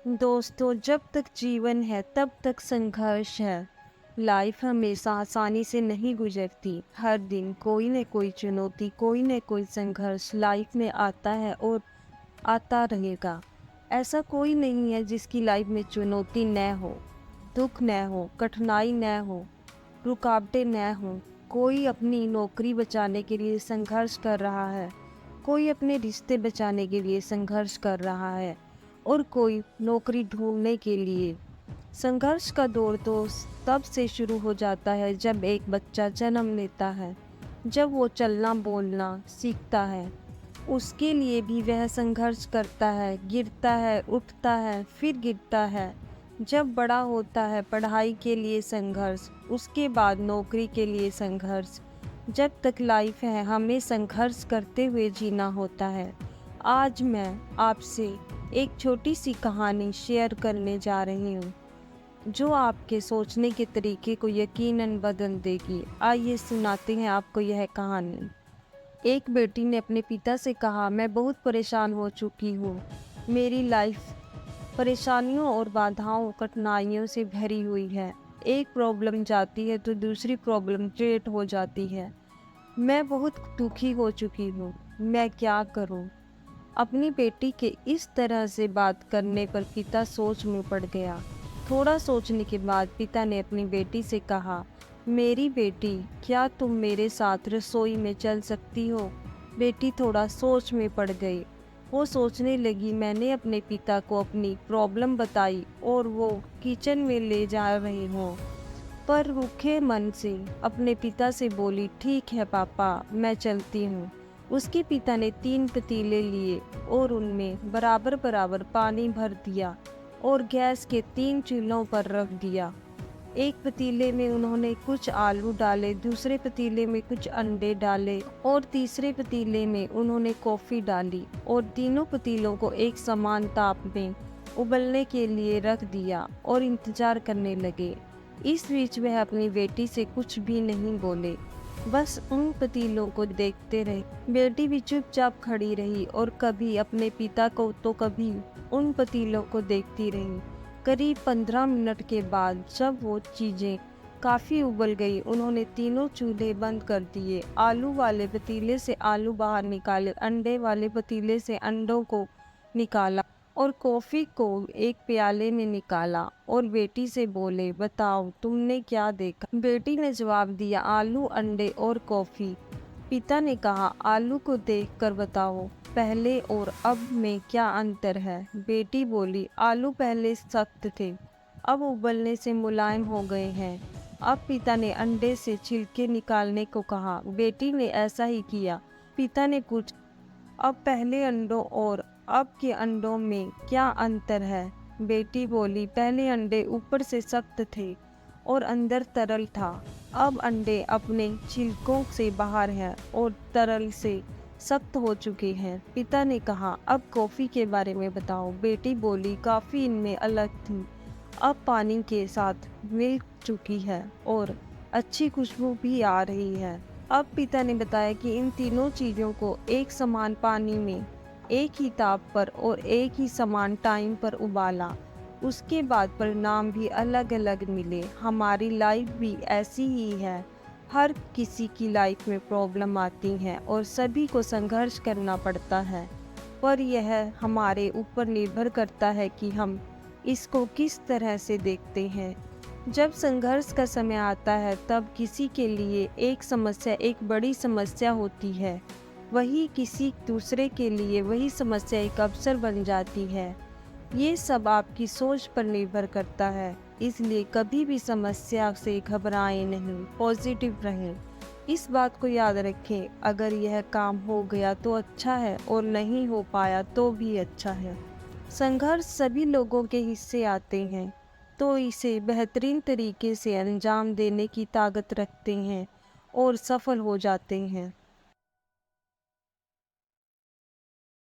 दोस्तों, जब तक जीवन है तब तक संघर्ष है। लाइफ हमेशा आसानी से नहीं गुजरती। हर दिन कोई न कोई चुनौती, कोई न कोई संघर्ष लाइफ में आता है और आता रहेगा। ऐसा कोई नहीं है जिसकी लाइफ में चुनौती न हो, दुख न हो, कठिनाई न हो, रुकावटें न हों। कोई अपनी नौकरी बचाने के लिए संघर्ष कर रहा है, कोई अपने रिश्ते बचाने के लिए संघर्ष कर रहा है और कोई नौकरी ढूंढने के लिए। संघर्ष का दौर तो तब से शुरू हो जाता है जब एक बच्चा जन्म लेता है। जब वो चलना बोलना सीखता है, उसके लिए भी वह संघर्ष करता है, गिरता है, उठता है, फिर गिरता है। जब बड़ा होता है, पढ़ाई के लिए संघर्ष, उसके बाद नौकरी के लिए संघर्ष। जब तक लाइफ है हमें संघर्ष करते हुए जीना होता है। आज मैं आपसे एक छोटी सी कहानी शेयर करने जा रही हूँ जो आपके सोचने के तरीके को यकीनन बदल देगी। आइए सुनाते हैं आपको यह कहानी। एक बेटी ने अपने पिता से कहा, मैं बहुत परेशान हो चुकी हूँ। मेरी लाइफ परेशानियों और बाधाओं कठिनाइयों से भरी हुई है। एक प्रॉब्लम जाती है तो दूसरी प्रॉब्लम क्रिएट हो जाती है। मैं बहुत दुखी हो चुकी हूँ। मैं क्या करूँ? अपनी बेटी के इस तरह से बात करने पर पिता सोच में पड़ गया। थोड़ा सोचने के बाद पिता ने अपनी बेटी से कहा, मेरी बेटी, क्या तुम मेरे साथ रसोई में चल सकती हो? बेटी थोड़ा सोच में पड़ गई। वो सोचने लगी, मैंने अपने पिता को अपनी प्रॉब्लम बताई और वो किचन में ले जा रहे हों, पर रूखे मन से अपने पिता से बोली, ठीक है पापा, मैं चलती हूँ। उसके पिता ने 3 पतीले लिए और उनमें बराबर बराबर पानी भर दिया और गैस के 3 चूल्हों पर रख दिया। एक पतीले में उन्होंने कुछ आलू डाले, दूसरे पतीले में कुछ अंडे डाले और तीसरे पतीले में उन्होंने कॉफ़ी डाली और तीनों पतीलों को एक समान ताप में उबलने के लिए रख दिया और इंतजार करने लगे। इस बीच वह अपनी बेटी से कुछ भी नहीं बोले, बस उन पतीलों को देखते रहे। बेटी भी चुपचाप खड़ी रही और कभी अपने पिता को तो कभी उन पतीलों को देखती रही। करीब 15 मिनट के बाद जब वो चीज़ें काफ़ी उबल गई, उन्होंने तीनों चूल्हे बंद कर दिए। आलू वाले पतीले से आलू बाहर निकाले, अंडे वाले पतीले से अंडों को निकाला और कॉफ़ी को एक प्याले में निकाला और बेटी से बोले, बताओ तुमने क्या देखा? बेटी ने जवाब दिया, आलू, अंडे और कॉफ़ी। पिता ने कहा, आलू को देखकर बताओ, पहले और अब में क्या अंतर है? बेटी बोली, आलू पहले सख्त थे, अब उबलने से मुलायम हो गए हैं। अब पिता ने अंडे से छिलके निकालने को कहा। बेटी ने ऐसा ही किया। पिता ने पूछा, अब पहले अंडों और अब के अंडों में क्या अंतर है? बेटी बोली, पहले अंडे ऊपर से सख्त थे और अंदर तरल था, अब अंडे अपने छिलकों से बाहर हैं और तरल से सख्त हो चुके हैं। पिता ने कहा, अब कॉफ़ी के बारे में बताओ। बेटी बोली, कॉफ़ी इनमें अलग थी, अब पानी के साथ मिल चुकी है और अच्छी खुशबू भी आ रही है। अब पिता ने बताया कि इन तीनों चीज़ों को एक समान पानी में, एक ही ताप पर और एक ही समान टाइम पर उबाला। उसके बाद परिणाम भी अलग अलग मिले। हमारी लाइफ भी ऐसी ही है। हर किसी की लाइफ में प्रॉब्लम आती हैं और सभी को संघर्ष करना पड़ता है, पर यह हमारे ऊपर निर्भर करता है कि हम इसको किस तरह से देखते हैं। जब संघर्ष का समय आता है तब किसी के लिए एक समस्या एक बड़ी समस्या होती है, वही किसी दूसरे के लिए वही समस्या एक अवसर बन जाती है। ये सब आपकी सोच पर निर्भर करता है, इसलिए कभी भी समस्या से घबराएं नहीं, पॉजिटिव रहें। इस बात को याद रखें, अगर यह काम हो गया तो अच्छा है और नहीं हो पाया तो भी अच्छा है। संघर्ष सभी लोगों के हिस्से आते हैं, तो इसे बेहतरीन तरीके से अंजाम देने की ताकत रखते हैं और सफल हो जाते हैं।